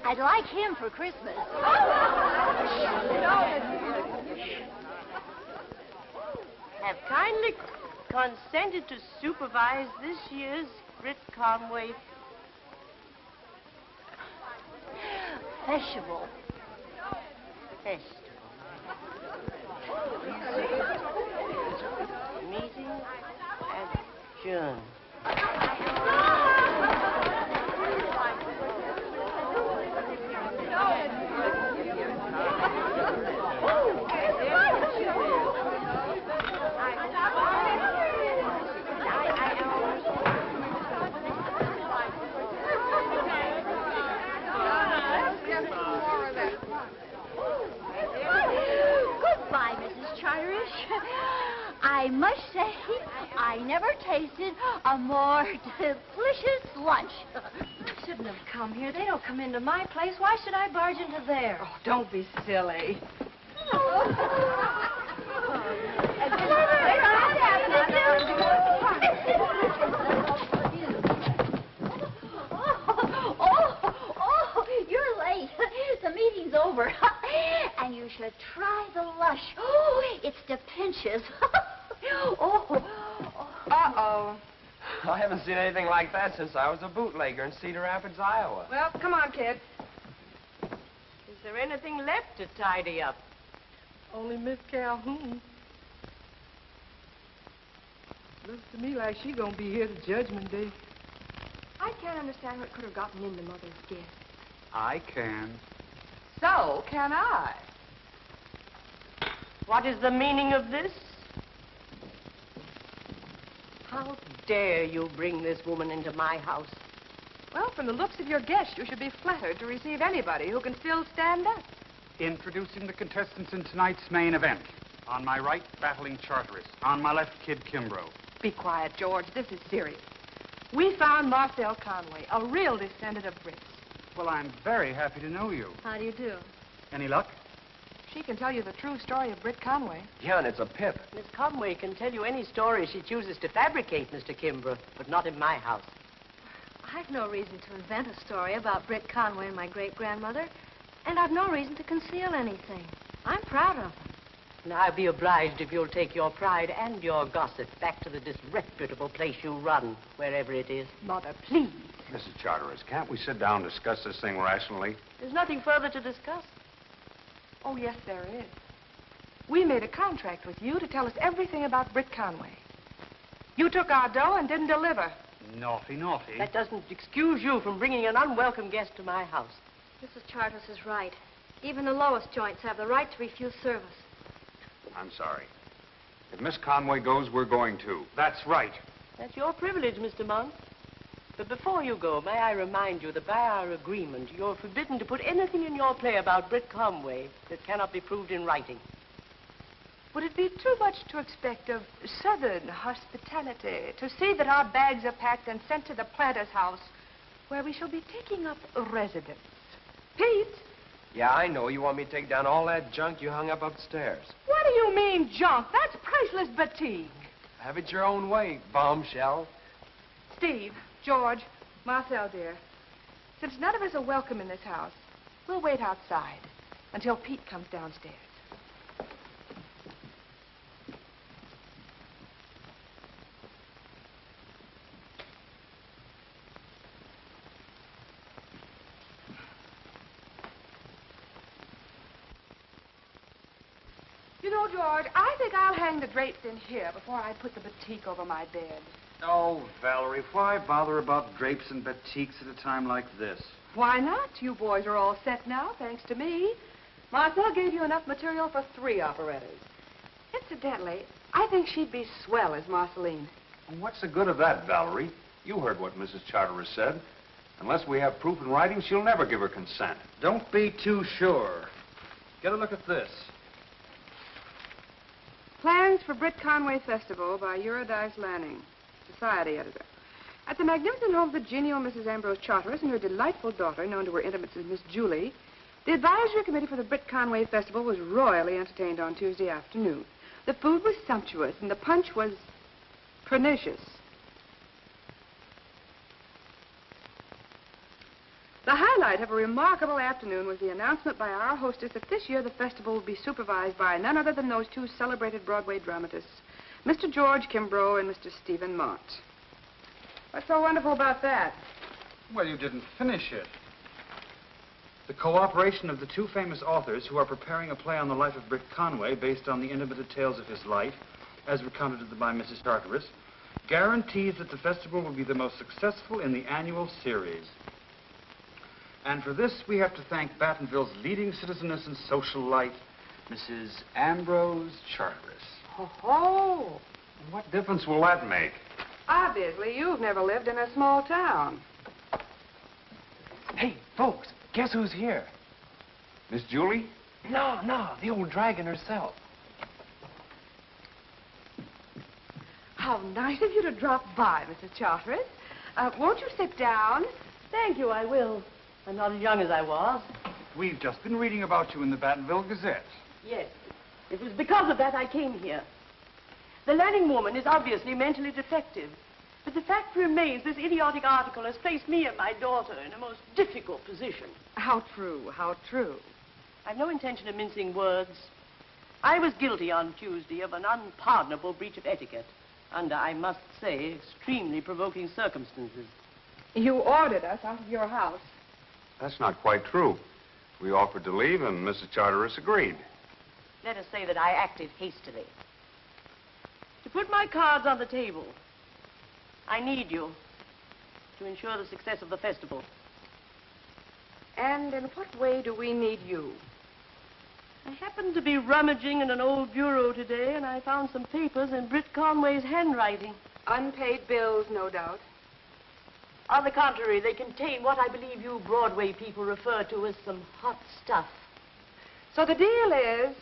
I'd like him for Christmas. Have kindly consented to supervise this year's Britt Conway Festival. Meeting adjourned. Goodbye, Mrs. Charterish. I must say, I never tasted a more delicious lunch. I shouldn't have come here. They don't come into my place. Why should I barge into theirs? Oh, don't be silly. Oh, you're late. The meeting's over. And you should try the lush. Oh, it's DePinch's. Uh-oh. I haven't seen anything like that since I was a bootlegger in Cedar Rapids, Iowa. Well, come on, kid. Is there anything left to tidy up? Only Miss Calhoun. Looks to me like she's gonna be here to Judgment Day. I can't understand what could have gotten into Mother's guest. I can. So can I. What is the meaning of this? How dare you bring this woman into my house? Well, from the looks of your guest, you should be flattered to receive anybody who can still stand up. Introducing the contestants in tonight's main event. On my right, battling Charteris. On my left, Kid Kimbrough. Be quiet, George. This is serious. We found Marcel Conway, a real descendant of Brits. Well, I'm very happy to know you. How do you do? Any luck? She can tell you the true story of Britt Conway. Yeah, and it's a pip. Miss Conway can tell you any story she chooses to fabricate, Mr. Kimbrough, but not in my house. I've no reason to invent a story about Britt Conway and my great-grandmother, and I've no reason to conceal anything. I'm proud of them. Now, I'll be obliged if you'll take your pride and your gossip back to the disreputable place you run, wherever it is. Mother, please. Mrs. Charteris, can't we sit down and discuss this thing rationally? There's nothing further to discuss. Oh, yes, there is. We made a contract with you to tell us everything about Britt Conway. You took our dough and didn't deliver. Naughty, naughty. That doesn't excuse you from bringing an unwelcome guest to my house. Mrs. Charteris is right. Even the lowest joints have the right to refuse service. I'm sorry. If Miss Conway goes, we're going too. That's right. That's your privilege, Mr. Mont. But before you go, may I remind you that by our agreement, you're forbidden to put anything in your play about Britt Conway that cannot be proved in writing. Would it be too much to expect of Southern hospitality to see that our bags are packed and sent to the planter's house, where we shall be taking up residence? Pete? Yeah, I know. You want me to take down all that junk you hung up upstairs. What do you mean, junk? That's priceless batik. Have it your own way, bombshell. Steve, George, Marcel, dear, since none of us are welcome in this house, we'll wait outside until Pete comes downstairs. You know, George, I think I'll hang the drapes in here before I put the batik over my bed. Oh, Valerie, why bother about drapes and batiks at a time like this? Why not? You boys are all set now, thanks to me. Marcel gave you enough material for 3 operettas. Incidentally, I think she'd be swell as Marceline. And what's the good of that, Valerie? You heard what Mrs. Charteris said. Unless we have proof in writing, she'll never give her consent. Don't be too sure. Get a look at this. Plans for Britt Conway Festival by Eurydice Lanning, Society editor. At the magnificent home of the genial Mrs. Ambrose Charteris and her delightful daughter, known to her intimates as Miss Julie, the advisory committee for the Britt Conway Festival was royally entertained on Tuesday afternoon. The food was sumptuous and the punch was pernicious. The highlight of a remarkable afternoon was the announcement by our hostess that this year the festival will be supervised by none other than those 2 celebrated Broadway dramatists, Mr. George Kimbrough and Mr. Stephen Mott. What's so wonderful about that? Well, you didn't finish it. The cooperation of the two famous authors who are preparing a play on the life of Britt Conway based on the intimate details of his life, as recounted by Mrs. Charteris, guarantees that the festival will be the most successful in the annual series. And for this, we have to thank Battenville's leading citizeness and socialite, Mrs. Ambrose Charteris. Oh, What difference will that make? obviously you've never lived in a small town. Hey, folks, guess who's here? Miss Julie? No, the old dragon herself. How nice of you to drop by, Mrs. Charteris. Won't you sit down? Thank you, I will. I'm not as young as I was. We've just been reading about you in the Battenville Gazette. Yes. It was because of that I came here. The Lanning woman is obviously mentally defective. But the fact remains this idiotic article has placed me and my daughter in a most difficult position. How true, how true. I've no intention of mincing words. I was guilty on Tuesday of an unpardonable breach of etiquette under, I must say, extremely provoking circumstances. You ordered us out of your house. That's not quite true. We offered to leave, and Mrs. Charteris agreed. Let us say that I acted hastily. To put my cards on the table, I need you to ensure the success of the festival. And in what way do we need you? I happened to be rummaging in an old bureau today, and I found some papers in Britt Conway's handwriting. Unpaid bills, no doubt. On the contrary, they contain what I believe you Broadway people refer to as some hot stuff. So the deal is,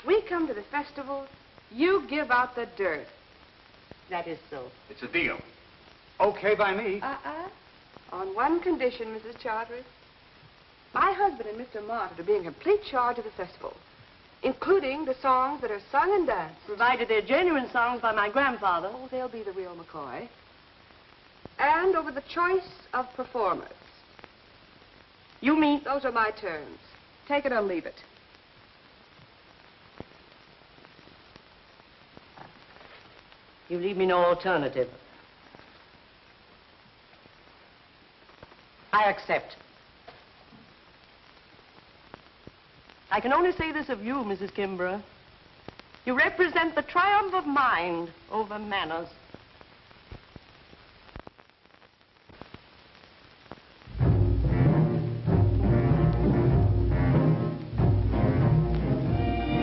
we come to the festival, you give out the dirt. That is so. It's a deal. Okay by me. On one condition, Mrs. Charteris. My husband and Mr. Martin are being in complete charge of the festival, including the songs that are sung and danced. Provided they're genuine songs by my grandfather. Oh, they'll be the real McCoy. And over the choice of performers. You mean? Those are my terms. Take it or leave it. You leave me no alternative. I accept. I can only say this of you, Mrs. Kimbrough. You represent the triumph of mind over manners.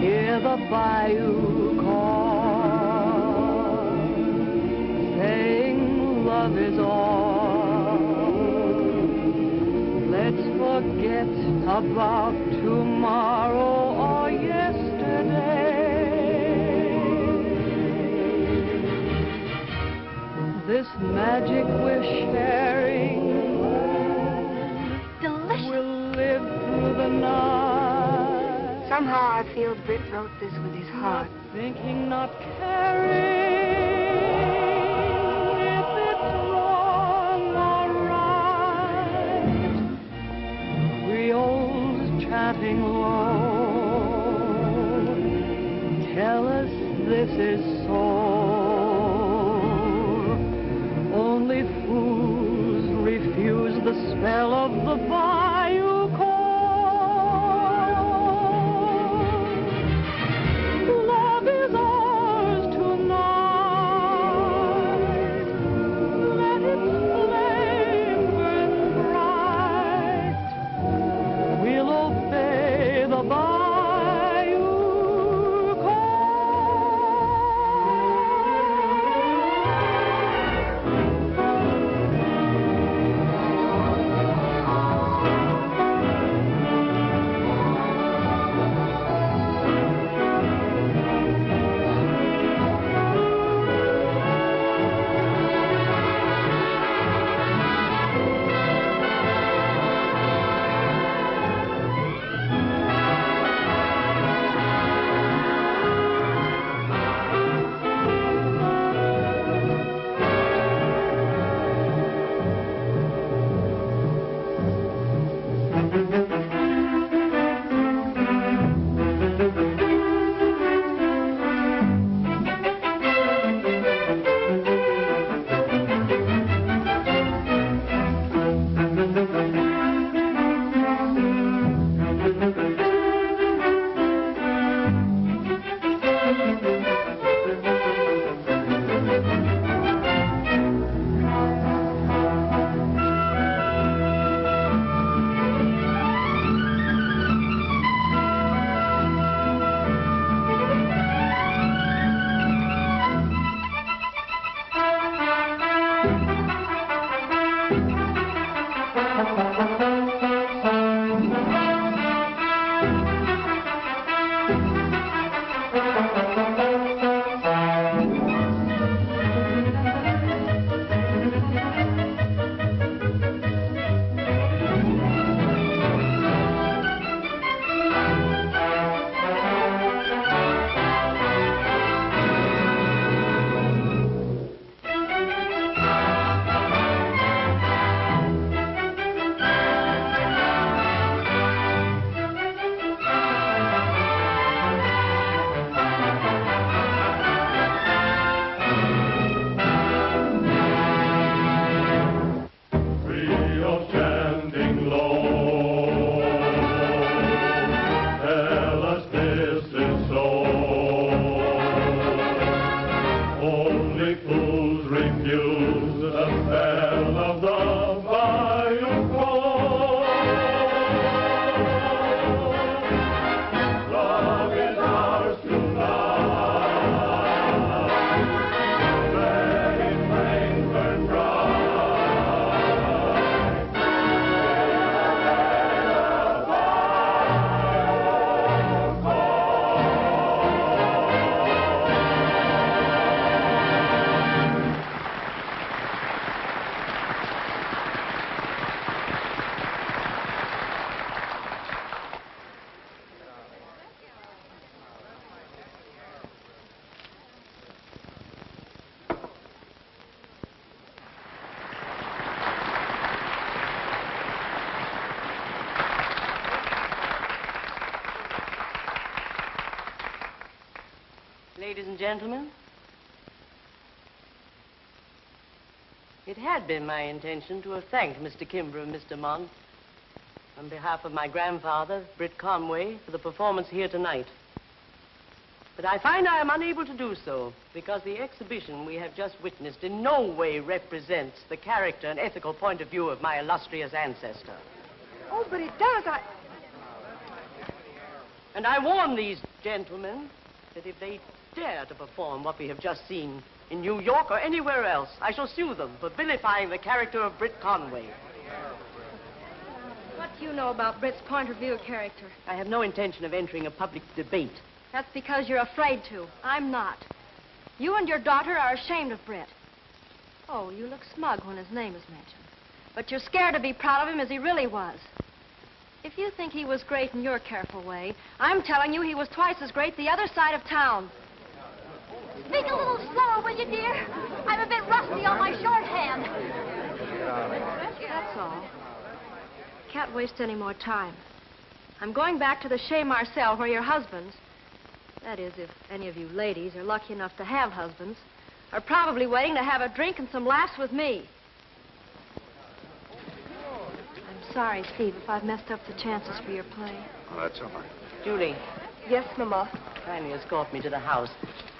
Hear the bayou call, saying love is all. Let's forget about tomorrow or yesterday. This magic we're sharing will live through the night. Somehow I feel Britt wrote this with his heart. Not thinking, not caring if it's wrong or right. Creoles chatting low tell us this is so. Only fools refuse the spell of the bayou call. Love is ours tonight. confuse the spell of the bayou call. Love is ours tonight. Let its flame burn bright. Ladies and gentlemen, it had been my intention to have thanked Mr. Kimbrough and Mr. Mont on behalf of my grandfather, Britt Conway, for the performance here tonight. But I find I am unable to do so because the exhibition we have just witnessed in no way represents the character and ethical point of view of my illustrious ancestor. Oh, but it does. And I warn these gentlemen that if they dare to perform what we have just seen in New York or anywhere else, I shall sue them for vilifying the character of Britt Conway. What do you know about Britt's point of view character? I have no intention of entering a public debate. That's because you're afraid to. I'm not. You and your daughter are ashamed of Britt. Oh, you look smug when his name is mentioned. But you're scared to be proud of him as he really was. If you think he was great in your careful way, I'm telling you he was twice as great the other side of town. Speak a little slower, will you, dear? I'm a bit rusty on my shorthand. That's all. Can't waste any more time. I'm going back to the Chez Marcel where your husbands, that is, if any of you ladies are lucky enough to have husbands, are probably waiting to have a drink and some laughs with me. I'm sorry, Steve, if I've messed up the chances for your play. Oh, that's all right. Julie. Yes, Mama. Kindly escort me to the house.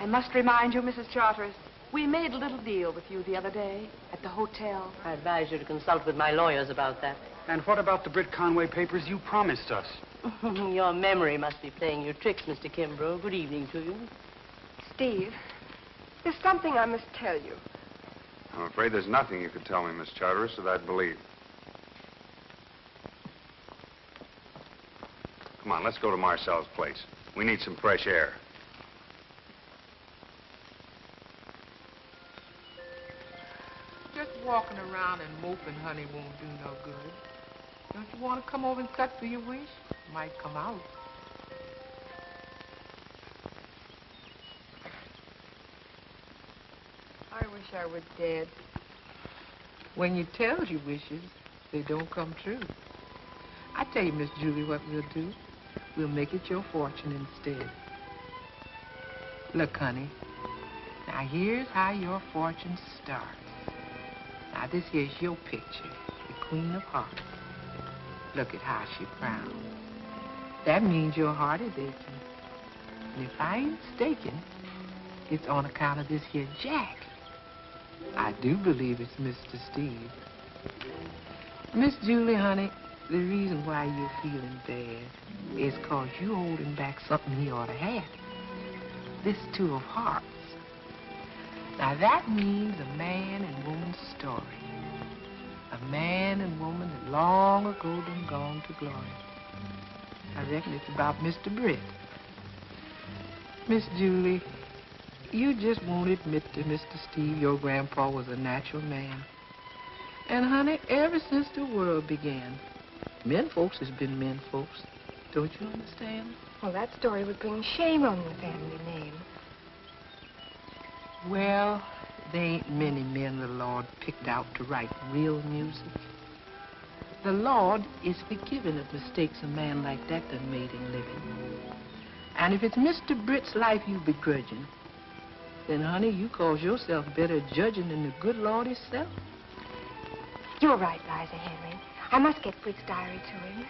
I must remind you, Mrs. Charteris, we made a little deal with you the other day at the hotel. I advise you to consult with my lawyers about that. And what about the Britt Conway papers you promised us? Your memory must be playing you tricks, Mr. Kimbrough. Good evening to you. Steve, there's something I must tell you. I'm afraid there's nothing you could tell me, Miss Charteris, that I'd believe. Come on, let's go to Marcel's place. We need some fresh air. Just walking around and moping, honey, won't do no good. Don't you want to come over and cut for your wish? Might come out. I wish I were dead. When you tell your wishes, they don't come true. I tell you, Miss Julie, what we'll do. We'll make it your fortune instead. Look, honey. Now, here's how your fortune starts. Now, this here's your picture, the Queen of Hearts. Look at how she frowns. That means your heart is aching. And if I ain't mistaken, it's on account of this here Jack. I do believe it's Mr. Steve. Miss Julie, honey, the reason why you're feeling bad is 'cause you're holding back something he ought to have. This Two of Hearts. Now, that means a man and woman's story. A man and woman that long ago been gone to glory. I reckon it's about Mr. Britt. Miss Julie, you just won't admit to Mr. Steve your grandpa was a natural man. And, honey, ever since the world began, men folks has been men folks. Don't you understand? Well, that story would bring shame on the family name. Well, there ain't many men the Lord picked out to write real music. The Lord is forgiving of mistakes a man like that done made in living. And if it's Mr. Britt's life you begrudging, then, honey, you cause yourself better judging than the good Lord himself. You're right, Liza Henry. I must get Britt's diary to him.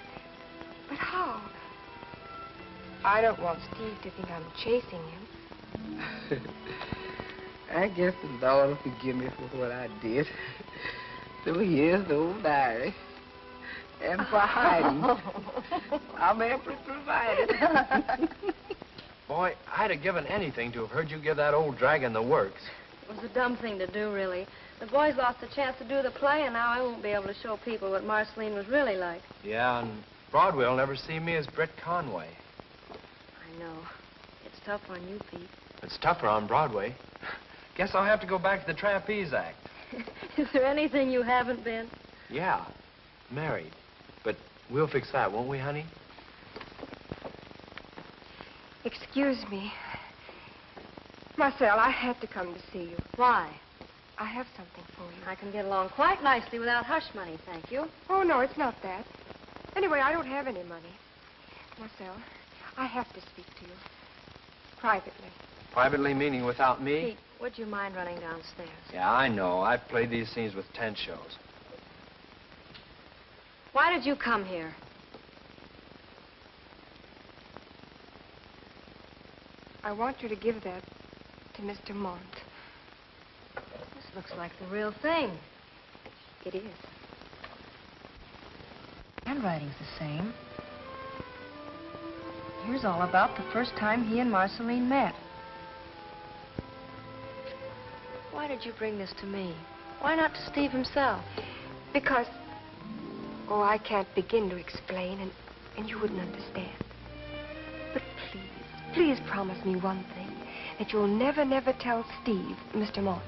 But how? I don't want Steve to think I'm chasing him. I guess the Lord will forgive me for what I did. So here's the old diary. And for hiding, I'm amply provided. Boy, I'd have given anything to have heard you give that old dragon the works. It was a dumb thing to do, really. The boys lost the chance to do the play, and now I won't be able to show people what Marceline was really like. Yeah, and Broadway will never see me as Britt Conway. I know. It's tough on you, Pete. It's tougher on Broadway. Guess I'll have to go back to the trapeze act. Is there anything you haven't been? Yeah, married. But we'll fix that, won't we, honey? Excuse me. Marcel, I had to come to see you. Why? I have something for you. I can get along quite nicely without hush money, thank you. Oh, no, it's not that. Anyway, I don't have any money. Marcel, I have to speak to you. Privately. Privately meaning without me? Pete, would you mind running downstairs? Yeah, I know. I've played these scenes with tent shows. Why did you come here? I want you to give that to Mr. Mont. This looks like the real thing. It is. Handwriting's the same. Here's all about the first time he and Marceline met. Why did you bring this to me? Why not to Steve himself? Because, oh, I can't begin to explain, and you wouldn't understand. But please promise me one thing, that you'll never, never tell Steve, Mr. Mont,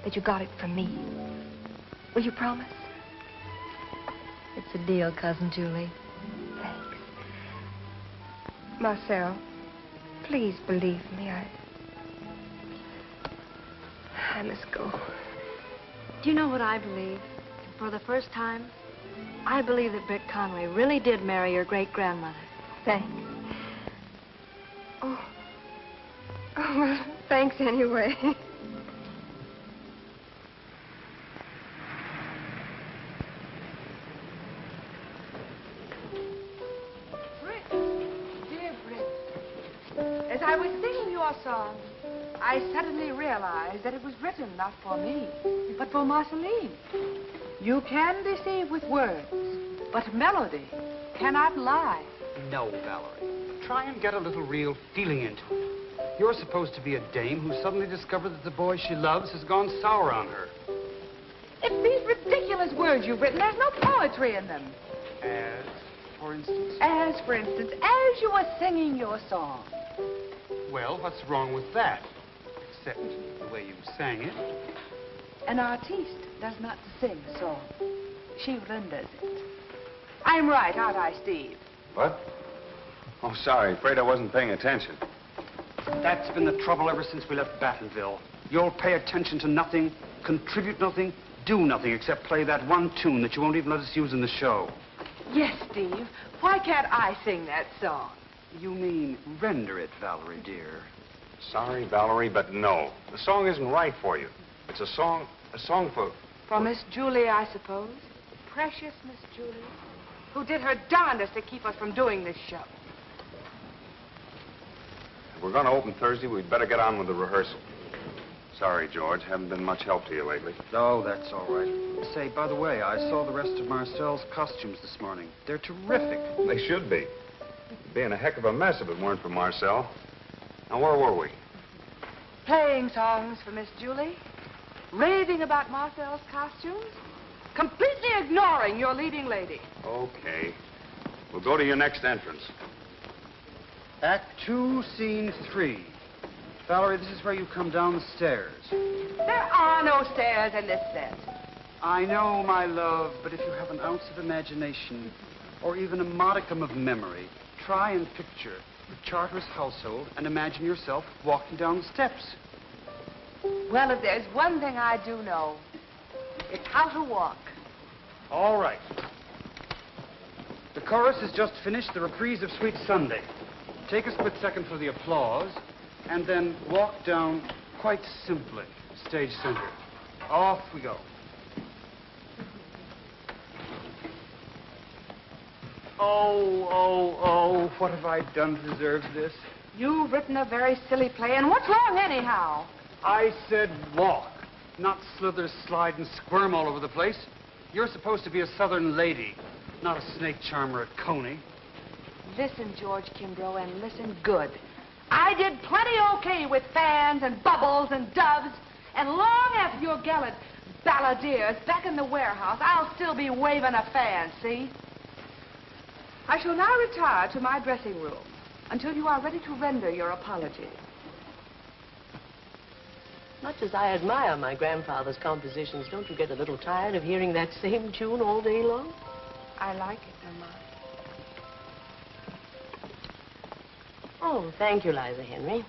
that you got it from me. Will you promise? It's a deal, Cousin Julie. Thanks. Marcel, please believe me. I must go. Do you know what I believe? For the first time, I believe that Britt Conway really did marry your great-grandmother. Thanks. Oh, well, thanks anyway. Britt, dear Britt, as I was singing your song, I suddenly realized that it was written not for me, but for Marceline. You can deceive with words, but melody cannot lie. No, Valerie. Try and get a little real feeling into it. You're supposed to be a dame who suddenly discovered that the boy she loves has gone sour on her. It's these ridiculous words you've written. There's no poetry in them. As, for instance? As, for instance, as you were singing your song. Well, what's wrong with that? Except the way you sang it. An artiste does not sing a song. She renders it. I'm right, aren't I, Steve? What? Oh, sorry. Afraid I wasn't paying attention. That's been the trouble ever since we left Battenville. You'll pay attention to nothing, contribute nothing, do nothing except play that one tune that you won't even let us use in the show. Yes, Steve. Why can't I sing that song? You mean render it, Valerie, dear. Sorry, Valerie, but no. The song isn't right for you. It's a song for... For Miss Julie, I suppose. Precious Miss Julie, who did her darndest to keep us from doing this show. If we're going to open Thursday, we'd better get on with the rehearsal. Sorry, George. Haven't been much help to you lately. Oh, that's all right. Say, by the way, I saw the rest of Marcel's costumes this morning. They're terrific. They should be. It'd be in a heck of a mess if it weren't for Marcel. Now, where were we? Playing songs for Miss Julie, raving about Marcel's costumes, completely ignoring your leading lady. Okay. We'll go to your next entrance. Act 2, Scene 3. Valerie, this is where you come down the stairs. There are no stairs in this set. I know, my love, but if you have an ounce of imagination, or even a modicum of memory, try and picture the Charteris household and imagine yourself walking down the steps. Well, if there's one thing I do know, it's how to walk. All right. The chorus has just finished the reprise of Sweet Sunday. Take a split second for the applause, and then walk down quite simply, stage center. Off we go. Oh, what have I done to deserve this? You've written a very silly play, and what's wrong anyhow? I said walk, not slither, slide, and squirm all over the place. You're supposed to be a Southern lady, not a snake charmer at Coney. Listen, George Kimbrough, and listen good. I did plenty okay with fans and bubbles and doves, and long after your gallant balladeer's back in the warehouse, I'll still be waving a fan, see? I shall now retire to my dressing room until you are ready to render your apology. Much as I admire my grandfather's compositions, don't you get a little tired of hearing that same tune all day long? I like it, Mama. Oh, thank you, Liza Henry. You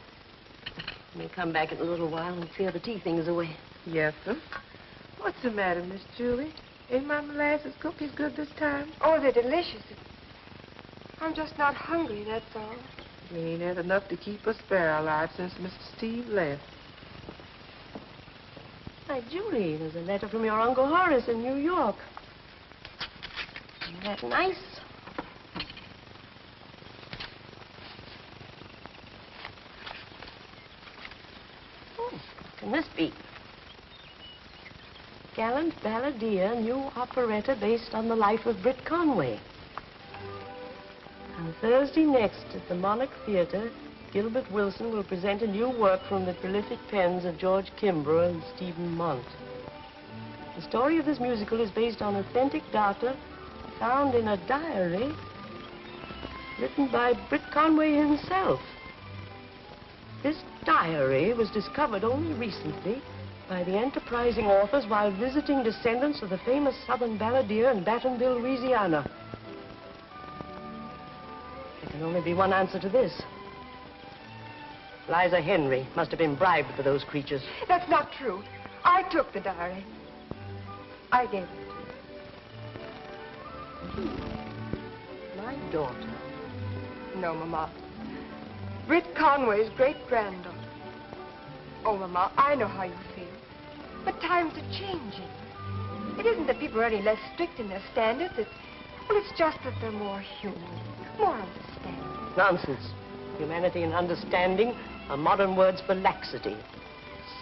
may come back in a little while and clear the tea things away. Yes, sir. What's the matter, Miss Julie? Ain't my molasses cookies good this time? Oh, they're delicious. I'm just not hungry, that's all. We ain't had enough to keep us fair alive since Mr. Steve left. Why, Julie, there's a letter from your Uncle Horace in New York. Isn't that nice? Oh, what can this be? Gallant balladeer, new operetta based on the life of Britt Conway. On Thursday next at the Monarch Theater, Gilbert Wilson will present a new work from the prolific pens of George Kimbrough and Stephen Mont. The story of this musical is based on authentic data found in a diary written by Britt Conway himself. This diary was discovered only recently by the enterprising authors while visiting descendants of the famous Southern balladeer in Battenville, Louisiana. There can only be one answer to this. Liza Henry must have been bribed for those creatures. That's not true. I took the diary. I gave it to you. My daughter. No, Mama. Britt Conway's great-granddaughter. Oh, Mama, I know how you feel. But times are changing. It isn't that people are any less strict in their standards. It's just that they're more human, more understanding. Nonsense. Humanity and understanding are modern words for laxity,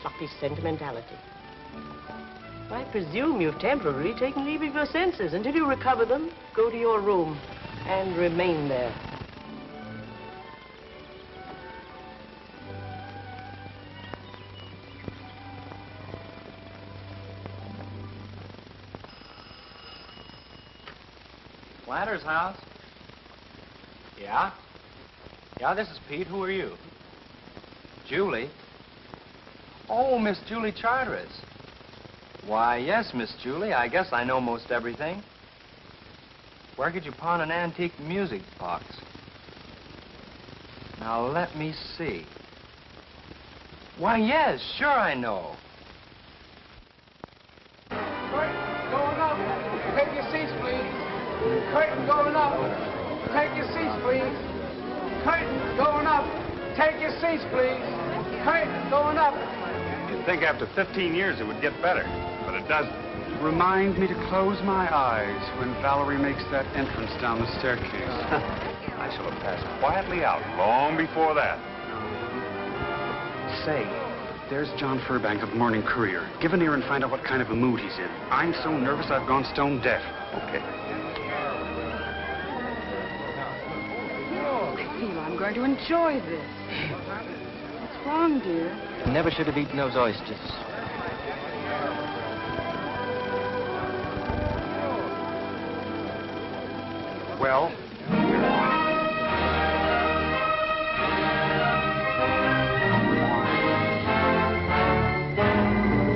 sloppy sentimentality. I presume you've temporarily taken leave of your senses. Until you recover them, go to your room and remain there. Flatter's house? Yeah? Yeah, this is Pete. Who are you? Julie? Oh, Miss Julie Charteris. Why, yes, Miss Julie. I guess I know most everything. Where could you pawn an antique music box? Now, let me see. Why, yes, sure I know. Curtain going up. Take your seats, please. Curtain going up. Take your seats, please. Curtain going up. Take your seats, please. Curtain going up. You'd think after 15 years it would get better, but it doesn't. Remind me to close my eyes when Valerie makes that entrance down the staircase. I shall have passed quietly out long before that. Say, there's John Furbank of the Morning Courier. Give an ear and find out what kind of a mood he's in. I'm so nervous I've gone stone deaf. Okay. I feel I'm going to enjoy this. What's wrong, dear? Never should have eaten those oysters. Well,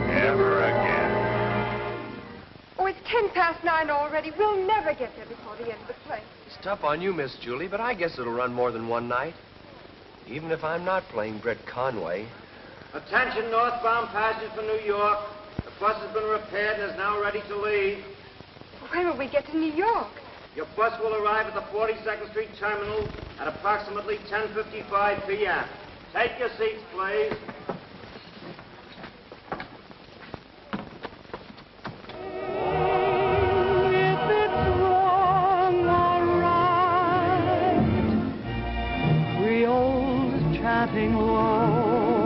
Never again. Oh, it's 9:10 already. We'll never get there before the end of the play. It's tough on you, Miss Julie, but I guess it'll run more than one night. Even if I'm not playing Britt Conway. Attention, northbound passengers for New York. The bus has been repaired and is now ready to leave. When will we get to New York? Your bus will arrive at the 42nd Street Terminal at approximately 10:55 p.m. Take your seats, please. Chatting low.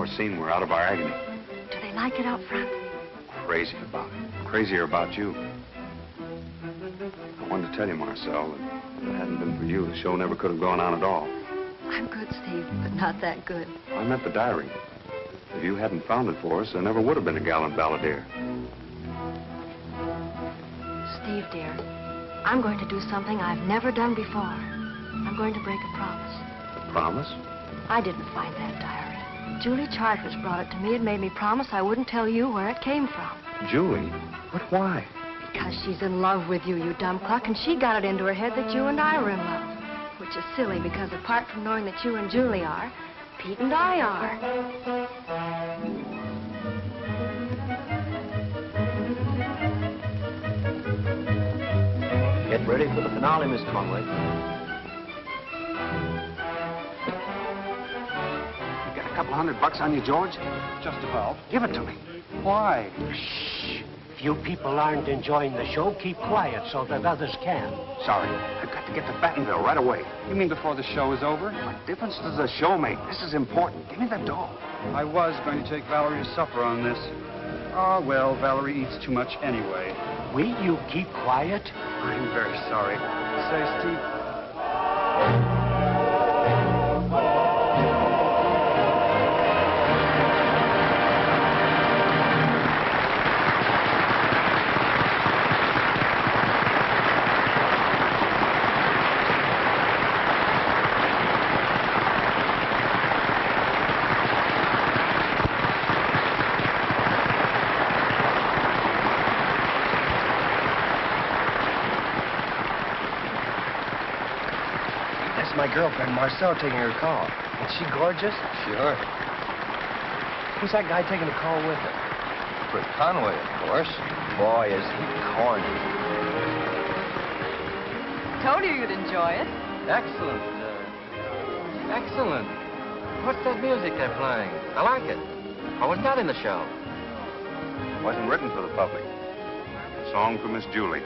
more scene, we're out of our agony. Do they like it out front? Crazy about it. Crazier about you. I wanted to tell you, Marcel, that if it hadn't been for you, the show never could have gone on at all. I'm good, Steve, but not that good. I meant the diary. If you hadn't found it for us, there never would have been a gallant balladeer. Steve, dear, I'm going to do something I've never done before. I'm going to break a promise. A promise? I didn't find that diary. Julie Charteris brought it to me and made me promise I wouldn't tell you where it came from. Julie? But why? Because she's in love with you, you dumb cluck, and she got it into her head that you and I were in love. Which is silly, because apart from knowing that you and Julie are, Pete and I are. Get ready for the finale, Miss Conway. You got a couple $100 on you, George? Just about. Give it to me. Why? Shh. If you people aren't enjoying the show, keep quiet so that others can. Sorry. I've got to get to Battenville right away. You mean before the show is over? What difference does the show make? This is important. Give me the dough. I was going to take Valerie to supper on this. Oh, well, Valerie eats too much anyway. Will you keep quiet? I'm very sorry. Say, Steve. My girlfriend, Marcel, taking her call. Is she gorgeous? Sure. Who's that guy taking the call with her? Britt Conway, of course. Boy, is he corny. Told you you'd enjoy it. Excellent. Excellent. What's that music they're playing? I like it. What was that in the show? It wasn't written for the public. A song for Miss Julie.